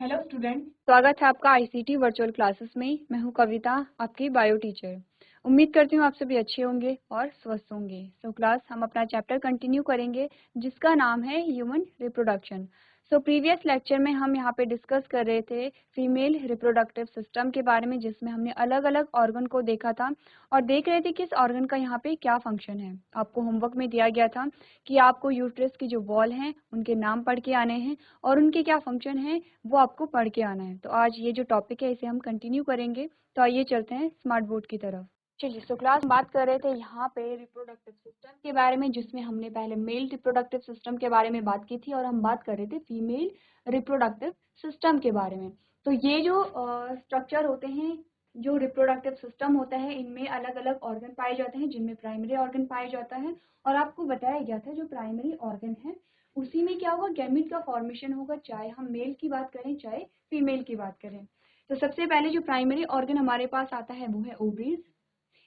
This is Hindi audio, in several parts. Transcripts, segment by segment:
हेलो स्टूडेंट, स्वागत है आपका आईसीटी वर्चुअल क्लासेस में। मैं हूं कविता, आपकी बायो टीचर। उम्मीद करती हूं आप सभी अच्छे होंगे और स्वस्थ होंगे। क्लास हम अपना चैप्टर कंटिन्यू करेंगे जिसका नाम है ह्यूमन रिप्रोडक्शन। प्रीवियस लेक्चर में हम यहाँ पे डिस्कस कर रहे थे फीमेल रिप्रोडक्टिव सिस्टम के बारे में, जिसमें हमने अलग अलग ऑर्गन को देखा था और देख रहे थे कि इस ऑर्गन का यहाँ पे क्या फंक्शन है। आपको होमवर्क में दिया गया था कि आपको यूट्रस की जो वॉल हैं उनके नाम पढ़ के आने हैं और उनके क्या फंक्शन है वो आपको पढ़ के आना है। तो आज ये जो टॉपिक है इसे हम कंटिन्यू करेंगे। तो आइए चलते हैं स्मार्ट बोर्ड की तरफ। चलिए, क्लास बात कर रहे थे यहाँ पे रिप्रोडक्टिव सिस्टम के बारे में, जिसमें हमने पहले मेल रिप्रोडक्टिव सिस्टम के बारे में बात की थी और हम बात कर रहे थे फीमेल रिप्रोडक्टिव सिस्टम के बारे में। तो ये जो स्ट्रक्चर होते हैं, जो रिप्रोडक्टिव सिस्टम होता है, इनमें अलग अलग ऑर्गन पाए जाते हैं, जिनमें प्राइमरी ऑर्गन पाया जाता है। और आपको बताया गया था जो प्राइमरी ऑर्गन है उसी में क्या होगा, गैमेट का फॉर्मेशन होगा, चाहे हम मेल की बात करें चाहे फीमेल की बात करें। तो सबसे पहले जो प्राइमरी ऑर्गन हमारे पास आता है वो है ओवरीज।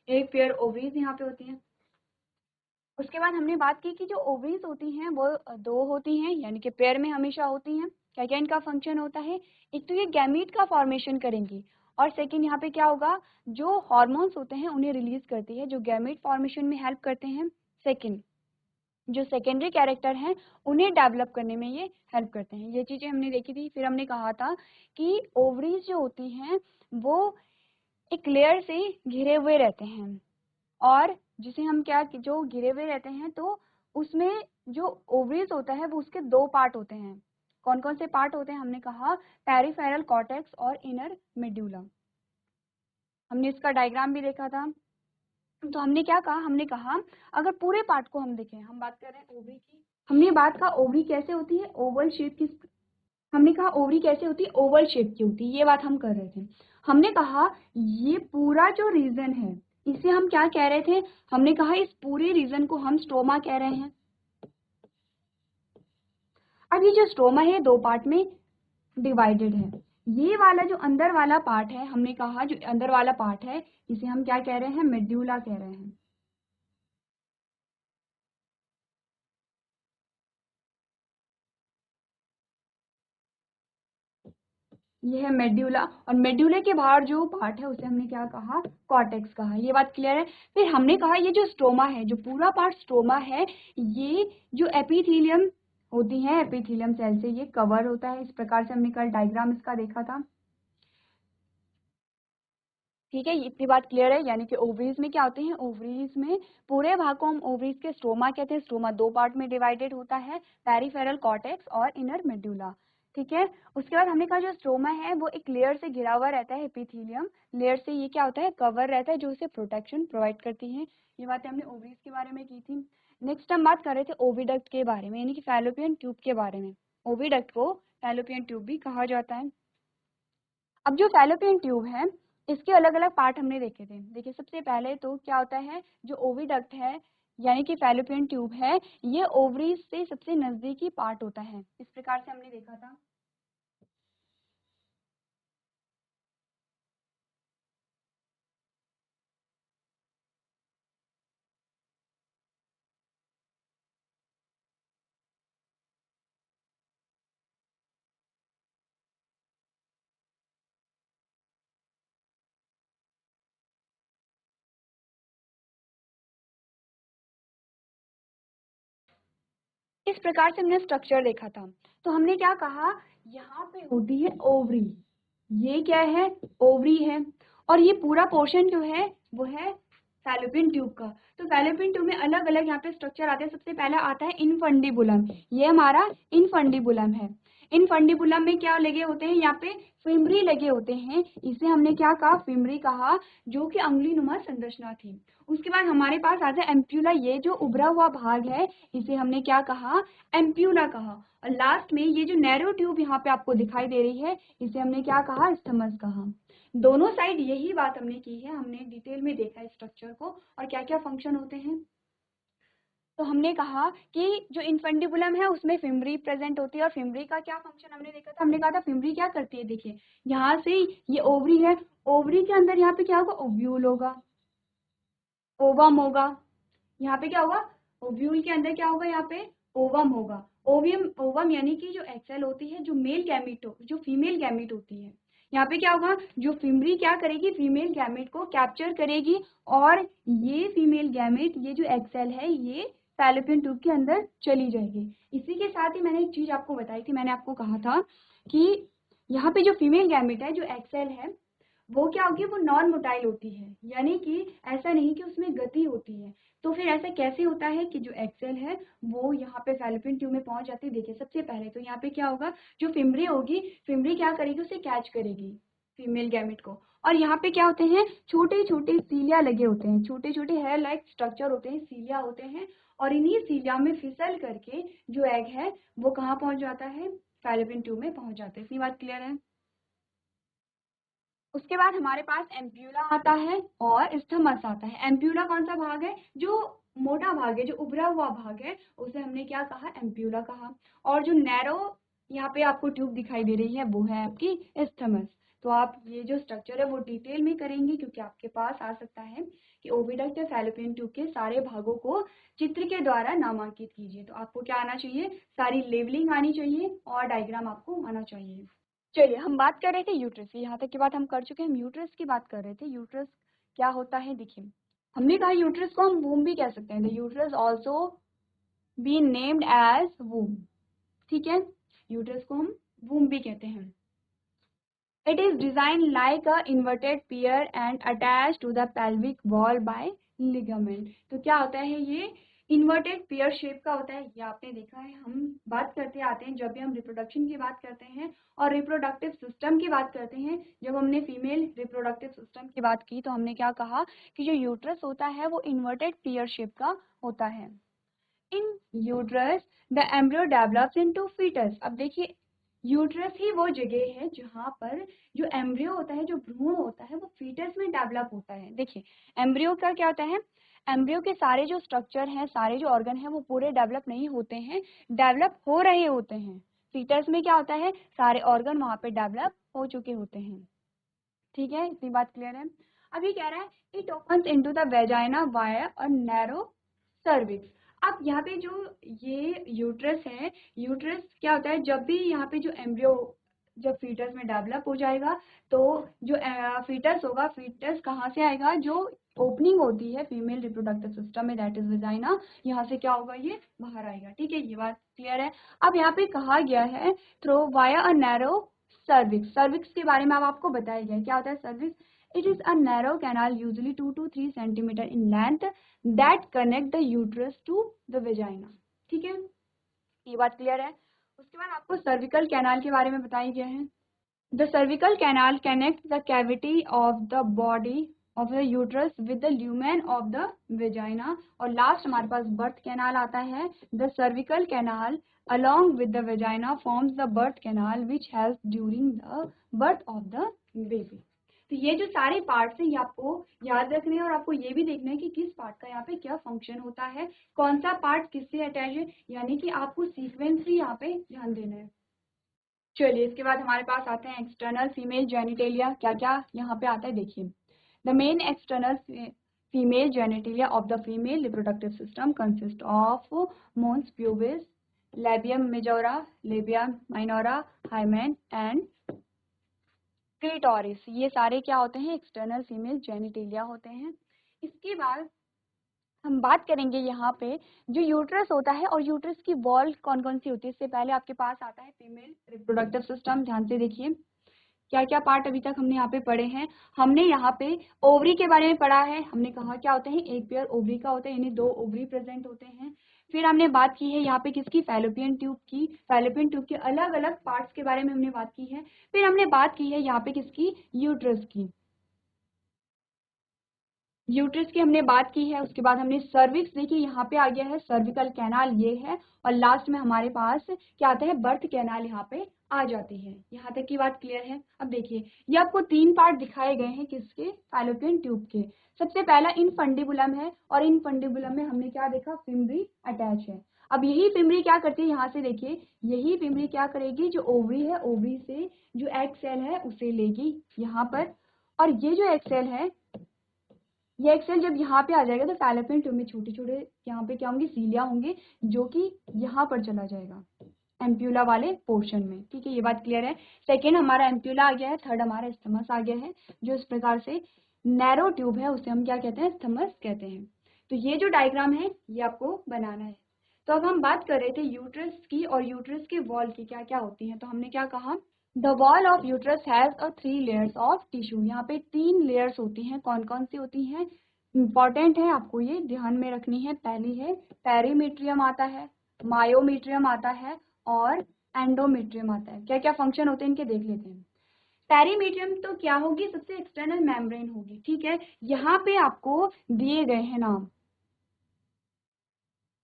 एक पेयर ओवरीज यहाँ पे होती हैं। उसके बाद हमने बात की कि जो ओवरीज होती हैं वो दो होती हैं, यानी कि पेयर में हमेशा होती हैं। क्या क्या इनका फंक्शन होता है, एक तो ये गैमीट का फॉर्मेशन करेंगी और सेकंड यहाँ पे क्या होगा, जो हार्मोन्स होते हैं उन्हें रिलीज करती है जो गैमीट फॉर्मेशन में हेल्प करते हैं। सेकंड, जो सेकेंडरी कैरेक्टर हैं उन्हें डेवलप करने में ये हेल्प करते हैं। ये चीजें हमने देखी थी। फिर हमने कहा था कि ओवरीज जो होती हैं वो एक लेयर से घिरे हुए रहते हैं, और जिसे हम क्या, जो घिरे हुए रहते हैं तो उसमें जो ओवरीज होता है वो उसके दो पार्ट होते हैं। कौन कौन से पार्ट होते हैं, हमने कहा पेरिफेरल कॉर्टेक्स और इनर मेड्यूला। हमने इसका डायग्राम भी देखा था। तो हमने क्या कहा, हमने कहा अगर पूरे पार्ट को हम देखें, हम बात कर रहे हैं ओवरी की। हमने बात कहा ओवरी कैसे होती है, ओवल शेप की। हमने कहा ओवरी कैसे होती है, ओवल शेप की होती है, ये बात हम कर रहे थे। हमने कहा ये पूरा जो रीजन है इसे हम क्या कह रहे थे, हमने कहा इस पूरे रीजन को हम स्टोमा कह रहे हैं। अब ये जो स्टोमा है दो पार्ट में डिवाइडेड है। ये वाला जो अंदर वाला पार्ट है, हमने कहा जो अंदर वाला पार्ट है इसे हम क्या कह रहे हैं, मेड्यूला कह रहे हैं। ये है मेड्यूला, और मेड्यूला के बाहर जो पार्ट है उसे हमने क्या कहा, कॉर्टेक्स कहा। ये बात क्लियर है। फिर हमने कहा ये जो स्टोमा है, जो पूरा पार्ट स्टोमा है, ये जो एपिथेलियम होती है, एपिथेलियम सेल से ये कवर होता है। इस प्रकार से हमने कल डायग्राम इसका देखा था। ठीक है, इतनी बात क्लियर है। यानी कि ओवरीज में क्या होते हैं, ओवरीज में पूरे भाग को हम ओवरीज के स्टोमा कहते हैं। स्टोमा दो पार्ट में डिवाइडेड होता है, पेरिफेरल कॉर्टेक्स और इनर मेड्यूला। ठीक है, उसके बाद हमने कहा जो स्टोमा है वो एक लेयर से घिरा हुआ रहता है, एपिथेलियम लेयर से ये क्या होता है, कवर रहता है, जो उसे प्रोटेक्शन प्रोवाइड करती है। ये बातें हमने ओवरीज के बारे में की थी। नेक्स्ट हम बात कर रहे थे ओविडक्ट के बारे में, यानी कि फैलोपियन ट्यूब के बारे में। ओविडक्ट को फैलोपियन ट्यूब भी कहा जाता है। अब जो फैलोपियन ट्यूब है इसके अलग अलग पार्ट हमने देखे थे। देखिए, सबसे पहले तो क्या होता है, जो ओविडक्ट है यानी कि फैलोपियन ट्यूब है, ये ओवरीज से सबसे नजदीकी पार्ट होता है। इस प्रकार से हमने देखा था। इस प्रकार से हमने स्ट्रक्चर देखा था। तो हमने क्या कहा, यहाँ पे होती है ओवरी। ये क्या है, ओवरी है। और ये पूरा पोर्शन जो है वो है फैलोपियन ट्यूब का। तो फैलोपियन ट्यूब में अलग अलग यहाँ पे स्ट्रक्चर आते हैं। सबसे पहला आता है इनफंडिबुलम। ये हमारा इनफंडिबुलम है। इनफंडिबुलम में क्या लगे होते हैं, यहाँ पे फिमरी लगे होते हैं। इसे हमने क्या कहा, फिमरी कहा, जो कि अंगुली नुमा संरचना थी। उसके बाद हमारे पास आता है एम्प्यूला। ये जो उभरा हुआ भाग है इसे हमने क्या कहा, एम्प्यूला कहा। और लास्ट में ये जो नैरो ट्यूब यहाँ पे आपको दिखाई दे रही है इसे हमने क्या कहा, स्टमस कहा। दोनों साइड यही बात हमने की है, हमने डिटेल में देखा है स्ट्रक्चर को और क्या क्या फंक्शन होते हैं। तो हमने कहा कि जो इनफंडिबुलम है उसमें फिमरी प्रेजेंट होती है, और फिमरी का क्या फंक्शन हमने देखा था। हमने कहा था फिमरी क्या करती है, देखिए यहाँ से ये ओवरी है, ओवरी के अंदर यहाँ पे क्या होगा, ओव्यूल होगा, ओवम होगा। यहाँ पे क्या होगा, ओव्यूल के अंदर क्या होगा, यहाँ पे ओवम होगा। ओवियम ओवम यानी कि जो एग सेल होती है, जो मेल गैमीट जो फीमेल गैमीट होती है, यहाँ पे क्या होगा, जो फिमरी क्या करेगी, फीमेल गैमेट को कैप्चर करेगी और ये फीमेल गैमेट, ये जो एग सेल है, ये फैलोपियन ट्यूब के अंदर चली जाएगी। इसी के साथ ही मैंने एक चीज आपको बताई थी, मैंने आपको कहा था कि यहाँ पे जो फीमेल गैमेट है, जो एग सेल है, वो क्या होगी, वो नॉन मोटाइल होती है, यानी कि ऐसा नहीं कि उसमें गति होती है। तो फिर ऐसा कैसे होता है कि जो एक्सेल है वो यहाँ पे फैलोपियन ट्यूब में पहुंच जाती है। देखिए सबसे पहले तो यहाँ पे क्या होगा, जो फिमरी होगी, फिमरी क्या करेगी, उसे कैच करेगी फीमेल गैमेट को, और यहाँ पे क्या होते हैं, छोटे छोटे सीलिया लगे होते हैं, छोटे छोटे हेयर लाइक स्ट्रक्चर होते हैं, सीलिया होते हैं, और इन्हीं सीलिया में फिसल करके जो एग है वो कहाँ पहुंच जाता है, फैलोपियन ट्यूब में पहुंच जाता है। इतनी बात क्लियर है। उसके बाद हमारे पास एम्प्यूला आता है और स्थमस आता है। एम्प्यूला कौन सा भाग है, जो मोटा भाग है, जो उभरा हुआ भाग है, उसे हमने क्या कहा, एम्प्यूला कहा। और जो नैरो यहाँ पे आपको ट्यूब दिखाई दे रही है वो है आपकी स्थमस। तो आप ये जो स्ट्रक्चर है वो डिटेल में करेंगे, क्योंकि आपके पास आ सकता है कि ओविडक्ट या फैलोपियन ट्यूब के सारे भागों को चित्र के द्वारा नामांकित कीजिए। तो आपको क्या आना चाहिए, सारी लेवलिंग आनी चाहिए और डायग्राम आपको आना चाहिए। चलिए, हम बात कर रहे थे यूट्रस की, यहाँ तक की बात हम कर चुके हैं। हम यूट्रस की बात कर रहे थे। यूट्रस क्या होता है, देखिए हमने कहा यूट्रस को हम वूम भी कह सकते हैं। The uterus also be named as womb. ठीक है, यूट्रस को हम वूम भी कहते हैं। It is design like a inverted pear and attach to the pelvic wall by ligament. तो क्या होता है, ये इन्वर्टेड पेयर शेप का होता है। ये आपने देखा है, हम बात करते आते हैं जब भी हम रिप्रोडक्शन की बात करते हैं और रिप्रोडक्टिव सिस्टम की बात करते हैं। जब हमने फीमेल रिप्रोडक्टिव सिस्टम की बात की तो हमने क्या कहा कि जो यूट्रस होता है वो इन्वर्टेड पेयर शेप का होता है। In uterus the embryo develops into foetus. अब देखिए, यूट्रस ही वो जगह है जहाँ पर जो एम्ब्रियो होता है, जो भ्रूण होता है, वो फीटस में डेवलप होता है। देखिए, एम्ब्रियो का क्या होता है, एम्ब्रियो के सारे जो स्ट्रक्चर हैं, सारे जो ऑर्गन हैं, वो पूरे डेवलप नहीं होते हैं, डेवलप हो रहे होते हैं। फीटस में क्या होता है, सारे ऑर्गन वहाँ पे डेवलप हो चुके होते हैं। ठीक है, इतनी बात क्लियर है। अभी कह रहा है it opens into the vagina via और नैरो सर्विक्स। अब यहाँ पे जो ये यूट्रस है, यूट्रस क्या होता है, जब भी यहाँ पे जो एम्ब्रियो जब फीटस में डेवलप हो जाएगा तो जो फीटस होगा, फीटस कहाँ से आएगा, जो ओपनिंग होती है फीमेल रिप्रोडक्टिव सिस्टम में, दैट इज वेजाइना, यहाँ से क्या होगा, ये बाहर आएगा। ठीक है, ये बात क्लियर है। अब यहाँ पे कहा गया है through via a narrow cervix. Cervix के बारे में अब आपको बताया गया है, क्या होता है cervix. It is a narrow canal usually 2 to 3 centimetre in length that connect the uterus to the vagina. ठीक है, ये बात क्लियर है। उसके बाद आपको सर्विकल कैनाल के बारे में बताया गया है। The cervical canal connect the cavity of the body of the uterus with the lumen of the vagina. और लास्ट हमारे पास बर्थ कैनाल आता है। The cervical canal along with the vagina forms the birth canal which helps during the birth of the baby। तो ये जो सारे पार्ट्स हैं ये आपको याद रखने हैं और आपको ये भी देखना है कि किस पार्ट का यहाँ पे क्या फंक्शन होता है, कौन सा पार्ट किससे अटैच है, यानी कि आपको सीक्वेंस ही यहाँ पे ध्यान देना है। चलिए, इसके बाद हमारे पास आते हैं एक्सटर्नल फीमेल जेनिटेलिया। क्या क्या यहाँ पे आता है, देखिए the main external female genitalia of the female reproductive system consist of mons pubis, labium majora, labia minora, hymen and clitoris. ये सारे क्या होते हैं, एक्सटर्नल फीमेल जेनिटेलिया होते हैं। इसके बाद हम बात करेंगे यहाँ पे जो यूट्रस होता है और यूट्रस की वॉल कौन कौन सी होती है। इससे पहले आपके पास आता है फीमेल रिप्रोडक्टिव सिस्टम। ध्यान से देखिए क्या क्या पार्ट अभी तक हमने यहाँ पे पढ़े हैं। हमने यहाँ पे ओवरी के बारे में पढ़ा है। हमने कहा क्या होते हैं, एक पेयर ओवरी का होता है, यानी 2 ओवरी प्रेजेंट होते हैं। फिर हमने बात की है यहाँ पे किसकी, फैलोपियन ट्यूब की। फैलोपियन ट्यूब के अलग अलग पार्ट्स के बारे में हमने बात की है। फिर हमने बात की है यहाँ पे किसकी, यूट्रस की। यूट्रस की हमने बात की है। उसके बाद हमने सर्विक्स देखी, यहाँ पे आ गया है सर्विकल कैनाल, ये है। और लास्ट में हमारे पास क्या आता है, बर्थ कैनाल यहाँ पे आ जाती है। यहाँ तक की बात क्लियर है। अब देखिए, ये आपको 3 पार्ट दिखाए गए हैं किसके, फैलोपियन ट्यूब के। सबसे पहला इनफंडिबुलम है और इनफंडिबुलम में हमने क्या देखा, फिमरी अटैच है। अब यही फिमरी क्या करती है, यहाँ से देखिए, यही फिमरी क्या करेगी, जो ओवरी है, ओवरी से जो एग सेल है उसे लेगी यहाँ पर, और ये जो एग सेल है ये एक सेल जब यहाँ पे आ जाएगा तो फैलोपियन ट्यूब में छोटे छोटे यहाँ पे क्या होंगे, सीलिया होंगे, जो कि यहाँ पर चला जाएगा एम्प्यूला वाले पोर्शन में। ठीक है, ये बात क्लियर है। सेकेंड हमारा एम्प्यूला आ गया है, थर्ड हमारा स्थमस आ गया है। जो इस प्रकार से नैरो ट्यूब है उसे हम क्या कहते हैं, स्थमस कहते हैं। तो ये जो डायग्राम है ये आपको बनाना है। तो अब हम बात कर रहे थे यूट्रस की, और यूट्रस के वॉल की क्या क्या होती हैं। तो हमने क्या कहा, the wall of uterus has a 3 layers of tissue. यहाँ पे 3 लेयर्स होती हैं। कौन कौन सी होती हैं, इंपॉर्टेंट है, आपको ये ध्यान में रखनी है। पहली है पेरीमीट्रियम आता है, मायोमीट्रियम आता है और एंडोमीट्रियम आता है। क्या क्या फंक्शन होते हैं इनके देख लेते हैं। पेरीमीट्रियम तो क्या होगी, सबसे एक्सटर्नल मेम्ब्रेन होगी। ठीक है, यहाँ पे आपको दिए गए हैं नाम।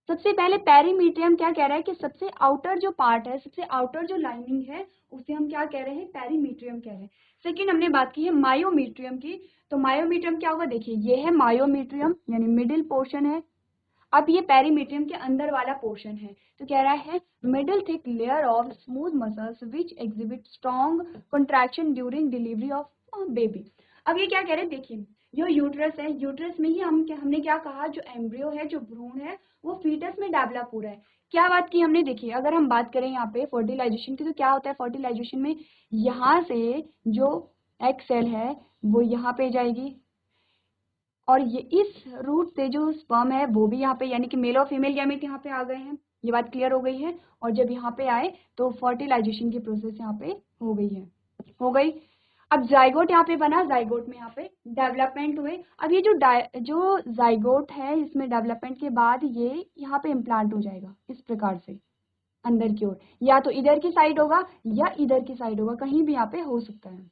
सबसे पहले पेरीमीट्रियम क्या कह रहा है कि सबसे आउटर जो पार्ट है, सबसे आउटर जो लाइनिंग है उसे हम क्या कह रहे हैं, पेरीमीट्रियम कह रहे हैं। सेकेंड हमने बात की है मायोमीट्रियम की। तो मायोमीट्रियम क्या होगा, देखिए ये है मायोमीट्रियम यानी मिडिल पोर्शन है। अब ये पेरीमीट्रियम के अंदर वाला पोर्शन है। तो कह रहा है middle thick layer of smooth muscles which exhibit strong contraction during delivery of baby. अब ये क्या कह रहे हैं, देखिए जो यूट्रस है, यूट्रस में ही हमने क्या कहा, जो एम्ब्रियो है, जो भ्रूण है, वो फीटस में डेवलप हो रहा है। क्या बात की हमने, देखिए अगर हम बात करें यहाँ पे फर्टिलाइजेशन की, तो क्या होता है फर्टिलाइजेशन में, यहाँ से जो एग सेल है वो यहाँ पे जाएगी, और ये इस रूट से जो स्पर्म है वो भी यहाँ पे, यानी कि मेल और फीमेल गैमेट यहाँ पे आ गए हैं। ये बात क्लियर हो गई है। और जब यहाँ पे आए तो फर्टिलाइजेशन की प्रोसेस यहाँ पे हो गई है, हो गई। अब जाइगोट यहाँ पे बना, जाइगोट में यहाँ पे डेवलपमेंट हुए। अब ये जो जाइगोट है इसमें डेवलपमेंट के बाद ये यहाँ पे इम्प्लांट हो जाएगा इस प्रकार से अंदर की ओर, या तो इधर की साइड होगा या इधर की साइड होगा, कहीं भी यहाँ पे हो सकता है।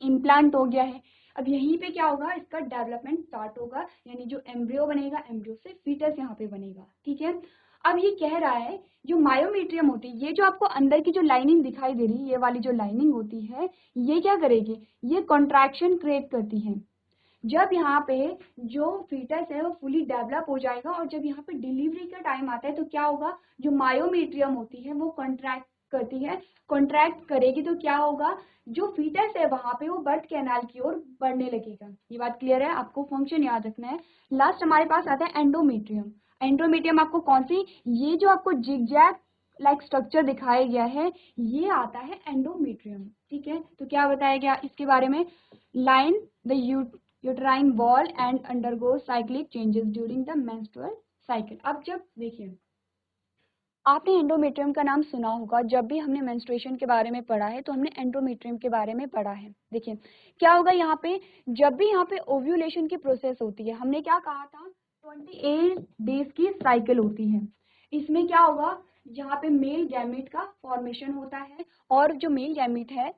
इम्प्लांट हो गया है। अब यहीं पे क्या होगा, इसका डेवलपमेंट स्टार्ट होगा, यानी जो एम्ब्रियो बनेगा, एम्ब्रियो से फीटस यहाँ पे बनेगा। ठीक है, अब ये कह रहा है जो मायोमीट्रियम होती है, ये जो आपको अंदर की जो लाइनिंग दिखाई दे रही है, ये वाली जो लाइनिंग होती है, ये क्या करेगी, ये कॉन्ट्रैक्शन क्रिएट करती है। जब यहाँ पे जो फीटस है वो फुली डेवलप हो जाएगा, और जब यहाँ पे डिलीवरी का टाइम आता है तो क्या होगा, जो मायोमीट्रियम होती है वो कॉन्ट्रैक्ट करती है। कॉन्ट्रैक्ट करेगी तो क्या होगा, जो फीटस है वहां पे वो बर्थ कैनाल की ओर बढ़ने लगेगा। ये बात क्लियर है, आपको फंक्शन याद रखना है। लास्ट हमारे पास आता है एंडोमेट्रियम। एंडोमेट्रियम आपको कौन सी, ये जो आपको जिगजैग लाइक स्ट्रक्चर दिखाया गया है ये आता है एंडोमेट्रियम। ठीक है, तो क्या बताया गया इसके बारे में, line the uterine wall and undergo cyclic changes during the menstrual cycle. अब जब देखिए आपने एंडोमेट्रियम का नाम सुना होगा, जब भी हमने मेंस्ट्रुएशन के बारे में पढ़ा है तो हमने एंडोमेट्रियम के बारे में पढ़ा है। देखिए क्या होगा यहाँ पे, जब भी यहाँ पे ओव्यूलेशन की प्रोसेस होती है, हमने क्या कहा था 28 डेज की साइकिल होती है। इसमें क्या होगा, यहाँ पे मेल गैमेट का फॉर्मेशन होता है, और जो मेल गैमेट है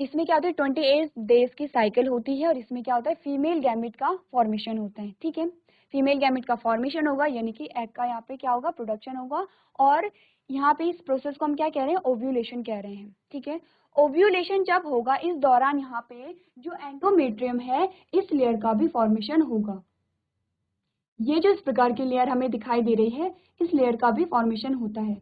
इसमें क्या होता है 28 डेज की साइकिल होती है, और इसमें क्या होता है फीमेल गैमेट का फॉर्मेशन होता है। ठीक है, फीमेल गैमेट का फॉर्मेशन होगा, यानी कि एग का यहाँ पे क्या होगा, प्रोडक्शन होगा। और यहाँ पे इस प्रोसेस को हम क्या कह रहे हैं, ओव्यूलेशन कह रहे हैं। ठीक है, ओव्यूलेशन जब होगा इस दौरान यहाँ पे जो एंडोमेट्रियम है इस लेयर का भी फॉर्मेशन होगा। ये जो इस प्रकार की लेयर हमें दिखाई दे रही है इस लेयर का भी फॉर्मेशन होता है।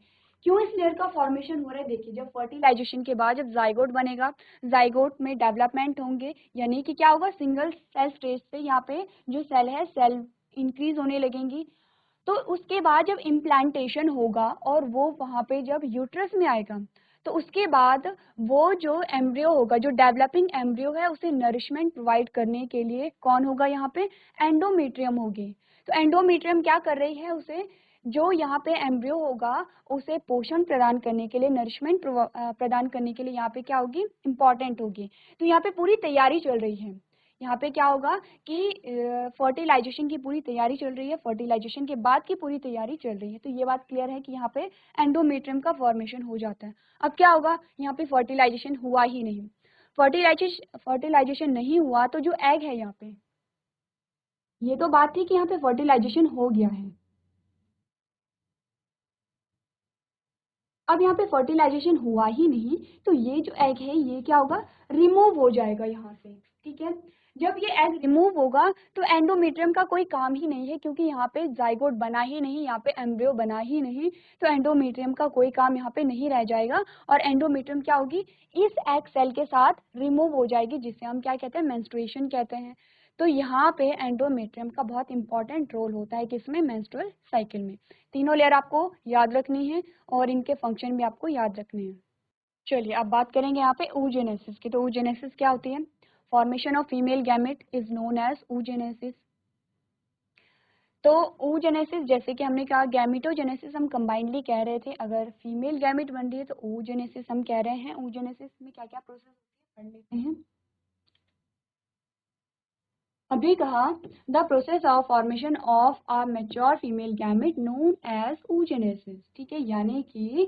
क्यों इस लेयर का फॉर्मेशन हो रहा है, देखिए जब फर्टिलाइजेशन के बाद जब जाइगोट बनेगा, जाइगोट में डेवलपमेंट होंगे, यानी कि क्या होगा, सिंगल सेल स्टेज से यहाँ पे जो सेल है सेल इंक्रीज होने लगेंगी। तो उसके बाद जब इम्प्लांटेशन होगा और वो वहाँ पे जब यूट्रस में आएगा, तो उसके बाद वो जो एम्ब्रियो होगा, जो डेवलपिंग एम्ब्रियो है, उसे नरिशमेंट प्रोवाइड करने के लिए कौन होगा, यहाँ पे एंडोमेट्रियम होगी। तो एंडोमेट्रियम क्या कर रही है, उसे जो यहाँ पे एम्ब्रियो होगा उसे पोषण प्रदान करने के लिए, नरिशमेंट प्रदान करने के लिए यहाँ पे क्या होगी, इंपॉर्टेंट होगी। तो यहाँ पे पूरी तैयारी चल रही है। यहाँ पे क्या होगा कि फर्टिलाइजेशन की पूरी तैयारी चल रही है, फर्टिलाइजेशन के बाद की पूरी तैयारी चल रही है। तो ये बात क्लियर है कि यहाँ पे एंडोमेट्रियम का फॉर्मेशन हो जाता है। अब क्या होगा, यहाँ पे फर्टिलाइजेशन हुआ ही नहीं, फर्टिलाइजेशन नहीं हुआ तो जो एग है यहाँ पे, ये तो बात थी कि यहाँ पे फर्टिलाइजेशन हो गया है। अब यहाँ पे फर्टिलाइजेशन हुआ ही नहीं तो ये जो एग है ये क्या होगा, रिमूव हो जाएगा यहाँ से। ठीक है, जब ये एग रिमूव होगा तो एंडोमेट्रियम का कोई काम ही नहीं है, क्योंकि यहाँ पे जाइगोट बना ही नहीं, यहाँ पे एम्ब्रियो बना ही नहीं, तो एंडोमेट्रियम का कोई काम यहाँ पे नहीं रह जाएगा और एंडोमेट्रियम क्या होगी, इस एग सेल के साथ रिमूव हो जाएगी, जिसे हम क्या कहते हैं, मेंस्ट्रुएशन कहते हैं। तो यहाँ पे एंडोमेट्रियम का बहुत इंपॉर्टेंट रोल होता है किसमें, मेंस्ट्रुअल साइकिल में। तीनों लेयर आपको याद रखनी है और इनके फंक्शन भी आपको याद रखने हैं। चलिए अब बात करेंगे यहाँ पे oogenesis की। तो oogenesis क्या होती है, formation of female gamete is known as oogenesis। तो oogenesis जैसे कि हमने कहा, गैमेटोजेनेसिस हम कंबाइनली कह रहे थे, अगर फीमेल गैमेट बन रही है तो oogenesis हम कह रहे हैं। oogenesis में क्या क्या प्रोसेस होती है पढ़ लेते हैं। अभी कहा the process of formation of a mature female gamete known as oogenesis, ठीक है, यानी कि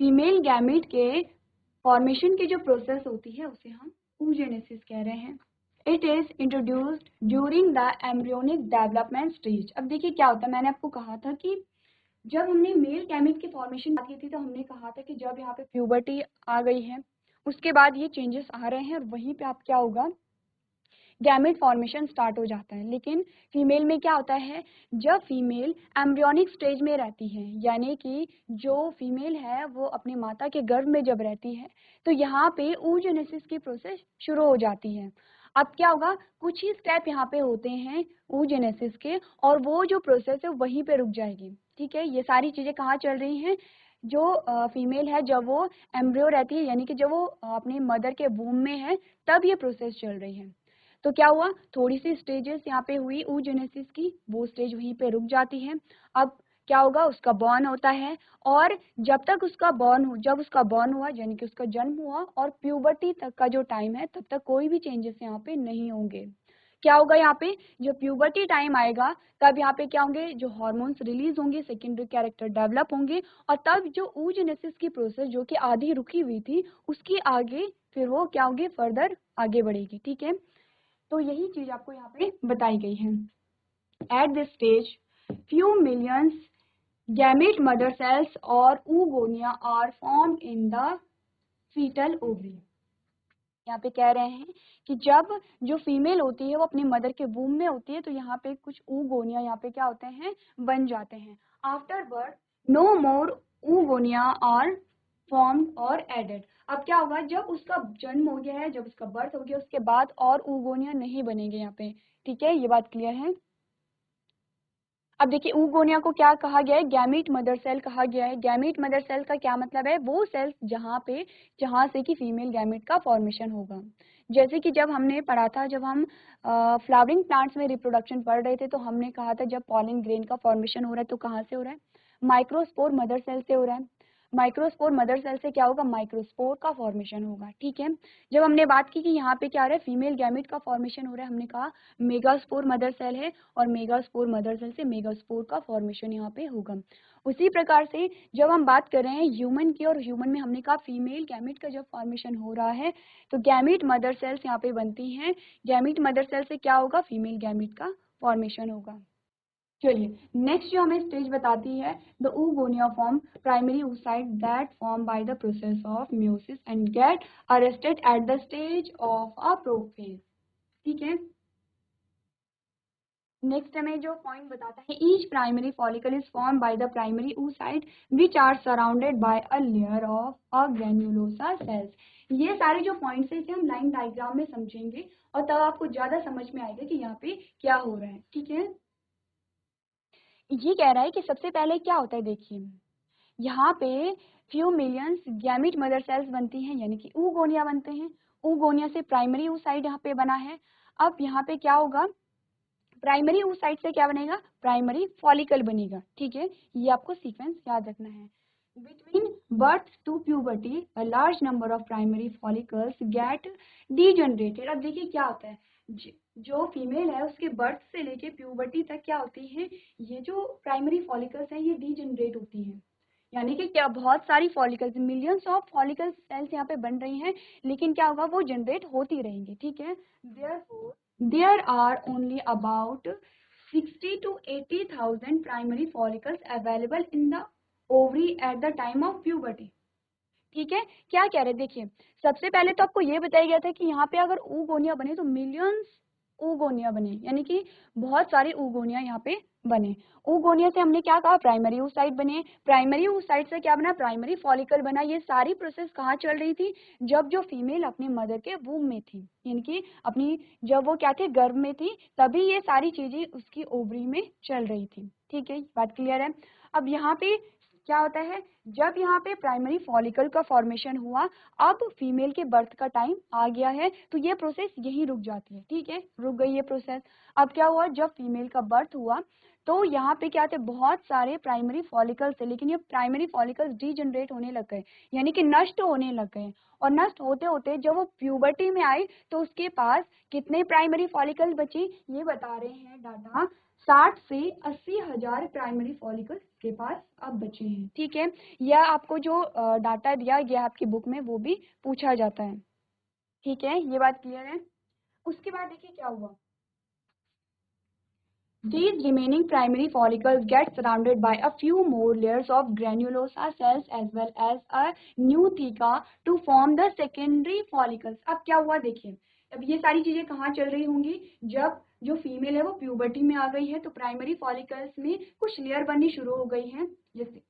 फीमेल गैमेट के फॉर्मेशन की जो प्रोसेस होती है उसे हम oogenesis कह रहे हैं। It is introduced during the embryonic development stage. अब देखिए क्या होता है, मैंने आपको कहा था कि जब हमने मेल गैमेट की फॉर्मेशन बात की थी तो हमने कहा था कि जब यहाँ पे प्यूबर्टी आ गई है उसके बाद ये चेंजेस आ रहे हैं और वहीं पे आप क्या होगा, गैमेट फॉर्मेशन स्टार्ट हो जाता है। लेकिन फीमेल में क्या होता है, जब फीमेल एम्ब्रियोनिक स्टेज में रहती है, यानी कि जो फीमेल है वो अपनी माता के गर्भ में जब रहती है तो यहाँ पे oogenesis की प्रोसेस शुरू हो जाती है। अब क्या होगा, कुछ ही स्टेप यहाँ पे होते हैं oogenesis के और वो जो प्रोसेस है वहीं पे रुक जाएगी, ठीक है। ये सारी चीजें कहाँ चल रही हैं, जो फीमेल है जब वो एम्ब्रियो रहती है, यानी कि जब वो अपनी मदर के वूम में है तब ये प्रोसेस चल रही है। तो क्या हुआ, थोड़ी सी स्टेजेस यहाँ पे हुई oogenesis की, वो स्टेज वहीं पे रुक जाती है। अब क्या होगा, उसका बॉर्न होता है और जब तक उसका जब उसका बॉर्न हुआ यानी कि उसका जन्म हुआ और प्यूबर्टी तक का जो टाइम है तब तक कोई भी चेंजेस यहाँ पे नहीं होंगे। क्या होगा, यहाँ पे जो प्यूबर्टी टाइम आएगा तब यहाँ पे क्या होंगे, जो हार्मोन्स रिलीज होंगे, सेकेंडरी कैरेक्टर डेवलप होंगे और तब जो oogenesis की प्रोसेस जो कि आधी रुकी हुई थी उसकी आगे फिर वो क्या होगी, फर्दर आगे बढ़ेगी, ठीक है। तो यही चीज आपको यहाँ पे बताई गई है। At this stage few millions gamete mother cells और oogonia are form in the foetal ovary. यहाँ पे कह रहे हैं कि जब जो फीमेल होती है वो अपनी मदर के वूम में होती है तो यहाँ पे कुछ oogonia यहाँ पे क्या होते हैं, बन जाते हैं। After birth no more oogonia are form or added. अब क्या होगा, जब उसका जन्म हो गया है, जब उसका बर्थ हो गया उसके बाद और oogonia नहीं बनेंगे यहाँ पे, ठीक है, ये बात क्लियर है। अब देखिए oogonia को क्या कहा गया है, गैमीट मदर सेल कहा गया है। गैमीट मदर सेल का क्या मतलब है, वो सेल्स जहाँ से कि फीमेल गैमीट का फॉर्मेशन होगा। जैसे कि जब हमने पढ़ा था, जब हम फ्लावरिंग प्लांट्स में रिप्रोडक्शन पढ़ रहे थे तो हमने कहा था जब पॉलिन ग्रेन का फॉर्मेशन हो रहा है तो कहाँ से हो रहा है, माइक्रोस्पोर मदर सेल से हो रहा है। माइक्रोस्पोर मदर सेल से क्या होगा, माइक्रोस्पोर का फॉर्मेशन होगा, ठीक है। जब हमने बात की कि यहाँ पे क्या हो रहा है, फीमेल गैमीट का फॉर्मेशन हो रहा है, हमने कहा मेगास्पोर मदर सेल है और मेगास्पोर मदर सेल से मेगास्पोर का फॉर्मेशन यहाँ पे होगा। उसी प्रकार से जब हम बात कर रहे हैं ह्यूमन की, और ह्यूमन में हमने कहा फीमेल गैमीट का जब फॉर्मेशन हो रहा है तो गैमीट मदर सेल्स यहाँ पे बनती हैं। गैमीट मदर सेल से क्या होगा, फीमेल गैमीट का फॉर्मेशन होगा। चलिए नेक्स्ट जो हमें स्टेज बताती है, the oogonia form primary oocyte that form by the process of meiosis and get arrested at the stage of a prophase, ठीक है। नेक्स्ट हमें जो पॉइंट बताता है, each primary follicle is form by the primary oocyte which are surrounded by a layer of a granulosa cells. ये सारे जो पॉइंट्स हैं इसे हम लाइन डायग्राम में समझेंगे और तब आपको ज्यादा समझ में आएगा कि यहाँ पे क्या हो रहा है, ठीक है। ये कह रहा है कि सबसे पहले क्या होता है, देखिए यहाँ पे few millions gamete mother cells बनती हैं, यानी कि oogonia बनते हैं। oogonia से प्राइमरी oocyte यहाँ पे बना है। अब यहाँ पे क्या होगा, प्राइमरी oocyte से क्या बनेगा, प्राइमरी फॉलिकल बनेगा, ठीक है। ये आपको सीक्वेंस याद रखना है। Between birth to puberty a large number of primary follicles get degenerated. अब देखिए क्या होता है, जो फीमेल है उसके बर्थ से लेके प्यूबर्टी तक क्या होती है, ये जो प्राइमरी फॉलिकल्स हैं ये डीजनरेट होती हैं, यानी कि क्या बहुत सारी follicles, millions of follicle sales यहाँ पे बन रही हैं, लेकिन क्या होगा, वो जनरेट होती रहेंगी, ठीक है। There are only about 60 to 80,000 primary follicles available in the ovary at the time of puberty. ठीक है, क्या कह रहे देखिए, सबसे पहले तो आपको ये बताया गया था कि यहाँ पे अगर oogonia बने तो मिलियंस oogonia बने, यानी कि बहुत सारे oogonia यहाँ पे बने। oogonia से हमने क्या कहा, प्राइमरी oocyte बने, प्राइमरी oocyte से क्या बना, प्राइमरी फॉलिकल बना। ये सारी प्रोसेस कहाँ चल रही थी, जब जो फीमेल अपने मदर के वूम में थी, यानी कि अपनी जब वो क्या थे, गर्भ में थी, तभी ये सारी चीजें उसकी ओवरी में चल रही थी। ठीक है, बात क्लियर है। अब यहाँ पे क्या होता है, जब यहाँ पे प्राइमरी फॉलिकल का फॉर्मेशन हुआ, अब फीमेल के बर्थ का टाइम आ गया है, तो ये प्रोसेस यहीं रुक जाती है। ठीक है, रुक गई ये प्रोसेस। अब क्या हुआ, जब फीमेल का बर्थ हुआ तो यहाँ पे क्या थे, बहुत सारे प्राइमरी फॉलिकल्स थे, लेकिन ये प्राइमरी फॉलिकल्स डीजनरेट होने लग गए, यानी कि नष्ट होने लग गए। और नष्ट होते होते जब वो प्यूबर्टी में आई तो उसके पास कितने प्राइमरी फॉलिकल बची, ये बता रहे हैं डाटा, 60 से 80 हजार प्राइमरी फॉलिकल्स के पास अब बचे हैं। ठीक है, यह आपको जो डाटा दिया गया आपकी बुक में वो भी पूछा जाता है। ठीक है, ये बात क्लियर है। उसके बाद देखिए क्या हुआ, these remaining primary follicles get surrounded by a few more layers of granulosa cells as well as a new theca to form the secondary follicles। अब क्या हुआ देखिए, अब ये सारी चीजें कहाँ चल रही होंगी, जब जो फीमेल है वो प्यूबर्टी में आ गई है तो प्राइमरी फॉलिकल्स में कुछ लेयर बननी शुरू हो गई है, जैसे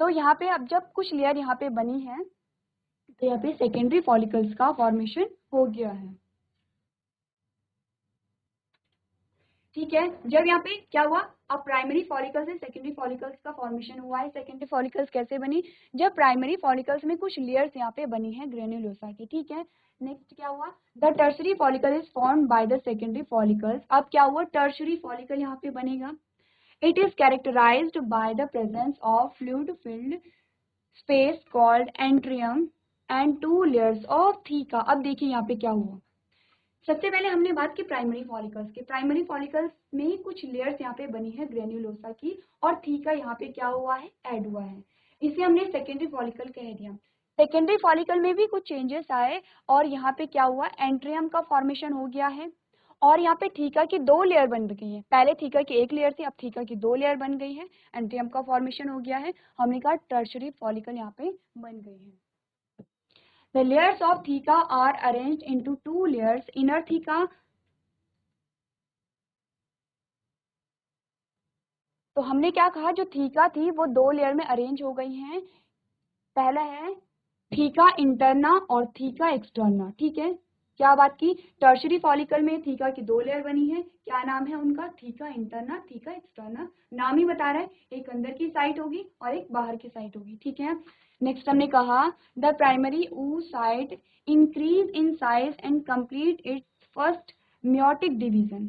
तो यहाँ पे अब जब कुछ लेयर यहाँ पे बनी है तो यहाँ पे सेकेंडरी फॉलिकल्स का फॉर्मेशन हो गया है। ठीक है, जब यहाँ पे क्या हुआ, अब प्राइमरी फॉलिकल्स से सेकेंडरी फॉलिकल्स का फॉर्मेशन हुआ है। सेकेंडरी फॉलिकल्स कैसे बनी, जब प्राइमरी फॉलिकल्स में कुछ लेयर्स यहाँ पे बनी है ग्रेन्युलोसा की। ठीक है, नेक्स्ट क्या हुआ, the tertiary follicle is formed by the secondary follicles. अब क्या हुआ, टर्शरी फॉलिकल यहाँ पे बनेगा। It is characterized by the presence of fluid filled space called antrum and 2 layers of theca. अब देखिए यहाँ पे क्या हुआ, सबसे पहले हमने बात की प्राइमरी फॉलिकल्स की, प्राइमरी फॉलिकल्स में कुछ लेयर्स यहाँ पे बनी है ग्रेन्युलोसा की, और थीका यहाँ पे क्या हुआ है, ऐड हुआ है, इसे हमने सेकेंडरी फॉलिकल कह दिया। सेकेंडरी फॉलिकल में भी कुछ चेंजेस आए और यहाँ पे क्या हुआ, एंट्रियम का फॉर्मेशन हो गया है, और यहाँ पे थीका की 2 लेयर बन गई है। पहले थीका की 1 लेयर थी, अब थीका की 2 लेयर बन गई है, एंट्रियम का फॉर्मेशन हो गया है। हमने कहा टर्शरी फॉलिकल यहाँ पे बन गई है। The layers of theca are arranged into 2 layers, inner theca। तो हमने क्या कहा, जो थीका थी वो 2 लेयर में अरेंज हो गई हैं। पहला है थीका इंटरना और थीका एक्सटर्ना। ठीक है, क्या बात की, टर्शरी फॉलिकल में थीका की 2 लेयर बनी है, क्या नाम है उनका, थीका इंटरना, थीका एक्सटर्ना। नाम ही बता रहा है, एक अंदर की साइड होगी और एक बाहर की साइड होगी। ठीक है, नेक्स्ट हमने कहा the primary oocyte increase in size and complete it's first meiotic division.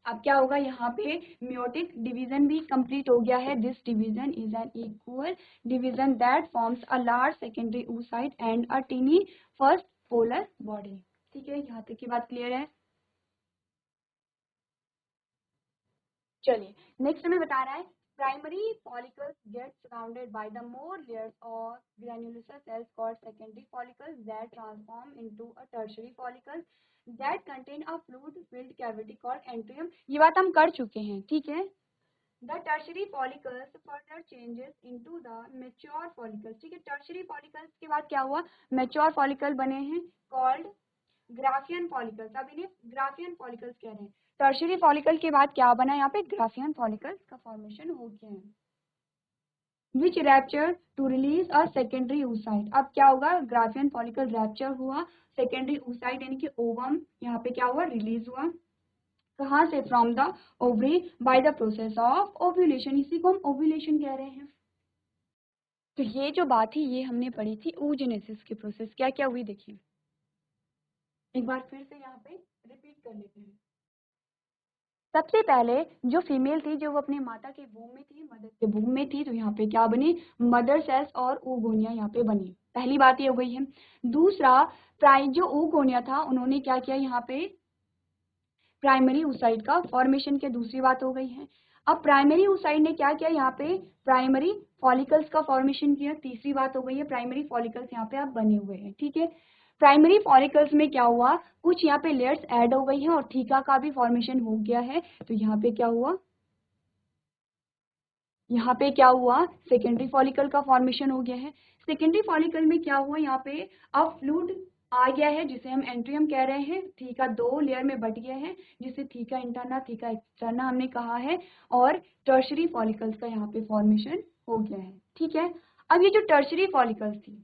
अब क्या होगा, यहाँ पे म्योटिक डिवीजन भी कंप्लीट हो गया है। This division is an equal division that forms a large secondary oocyte and a tiny first polar body. ठीक है, यहाँ तक की बात क्लियर है। चलिए, नेक्स्ट हमें बता रहा है primary follicles get surrounded by the more layers of granulosa cells called secondary follicles that transform into a tertiary follicles that contain a fluid filled cavity called antrum. ये बात हम कर चुके हैं। ठीक है, the tertiary follicles further changes into the mature follicles. ठीक है, टर्शियरी फॉलिकल्स के बाद क्या हुआ, मैच्योर फॉलिकल बने हैं कॉल्ड ग्राफियन फॉलिकल्स। अब इन्हें ग्राफियन फॉलिकल्स कह रहे हैं। टर्शियरी फॉलिकल के बाद क्या बना, यहाँ पे ग्राफियन फॉलिकल्स का फॉर्मेशन हो गया है, which rupture to release a secondary oocyte। अब क्या होगा, ग्राफियन फॉलिकल रैप्चर हुआ, सेकेंडरी oocyte यानी कि ओवम यहाँ पे क्या हुआ, रिलीज हुआ। कहाँ से, from the ovary bye the process of ovulation. इसी को हम ओव्यूलेशन कह रहे हैं। तो ये जो बात थी ये हमने पढ़ी थी oogenesis की प्रोसेस, क्या क्या हुई देखिए, एक बार फिर से यहाँ पे रिपीट कर लेते हैं। सबसे पहले जो फीमेल थी, जो वो अपने माता के वूम में थी, मदर के वूम में थी, तो यहाँ पे क्या बनी, मदर सेल्स और oogonia यहाँ पे बनी। पहली बात ये हो गई है। दूसरा, जो oogonia था उन्होंने क्या किया, यहाँ पे प्राइमरी oocyte का फॉर्मेशन किया, दूसरी बात हो गई है। अब प्राइमरी oocyte ने क्या किया, यहाँ पे प्राइमरी फॉलिकल्स का फॉर्मेशन किया, तीसरी बात हो गई है। प्राइमरी फॉलिकल्स यहाँ पे अब बने हुए हैं। ठीक है, प्राइमरी फॉलिकल्स में क्या हुआ, कुछ यहाँ पे लेयर्स ऐड हो गई हैं और थीका का भी फॉर्मेशन हो गया है। तो यहाँ पे क्या हुआ, यहाँ पे क्या हुआ, सेकेंडरी फॉलिकल का फॉर्मेशन हो गया है। सेकेंडरी फॉलिकल में क्या हुआ, यहाँ पे अब फ्लूइड आ गया है जिसे हम एंट्रियम कह रहे हैं। थीका 2 लेयर में बट गया है जिसे थीका इंटरना थीका एक्सटर्ना हमने कहा है, और टर्शरी फॉलिकल्स का यहाँ पे फॉर्मेशन हो गया है। ठीक है, अब ये जो टर्शरी फॉलिकल्स थी,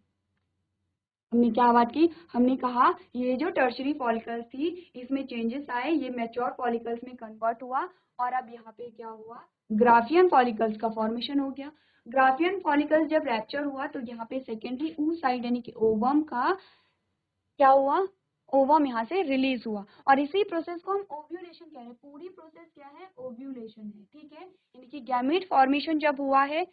हमने क्या बात की, हमने कहा ये जो टर्शरी फॉलिकल्स थी इसमें चेंजेस आए, ये मैच्योर फॉलिकल्स में कन्वर्ट हुआ, और अब यहाँ पे क्या हुआ, ग्राफियन फॉलिकल्स का फॉर्मेशन हो गया। ग्राफियन फॉलिकल्स जब रैप्चर हुआ तो यहाँ पे सेकेंडरी oocyte यानी कि ओवम का क्या हुआ, ओवम यहाँ से रिलीज हुआ, और इसी प्रोसेस को हम ओव्यूलेशन कह रहे हैं। पूरी प्रोसेस क्या है, ओव्यूलेशन है। ठीक है, यानी कि गैमेट फॉर्मेशन जब हुआ है,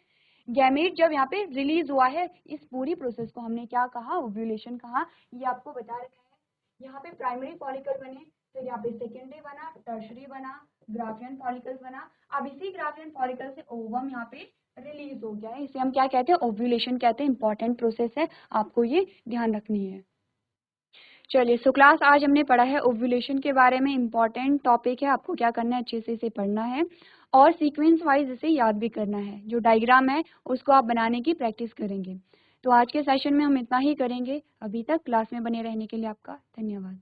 गैमेट जब यहाँ पे रिलीज हुआ है, इस पूरी प्रोसेस को हमने क्या कहा, ओव्यूलेशन कहा। ये आपको बता रखा है। यहाँ पे प्राइमरी फॉलिकल बने, फिर यहाँ पे सेकेंडरी बना, टर्शरी बना, ग्राफियन फॉलिकल बना। अब इसी ग्राफियन फॉलिकल से ओवम यहाँ पे रिलीज हो गया है, इसे हम क्या कहते हैं, ओव्यूलेशन कहते हैं। इंपॉर्टेंट प्रोसेस है, आपको ये ध्यान रखनी है। चलिए, सो क्लास आज हमने पढ़ा है ओव्यूलेशन के बारे में। इंपॉर्टेंट टॉपिक है, आपको क्या करना है, अच्छे से इसे पढ़ना है और सीक्वेंस वाइज इसे याद भी करना है। जो डायग्राम है उसको आप बनाने की प्रैक्टिस करेंगे। तो आज के सेशन में हम इतना ही करेंगे। अभी तक क्लास में बने रहने के लिए आपका धन्यवाद।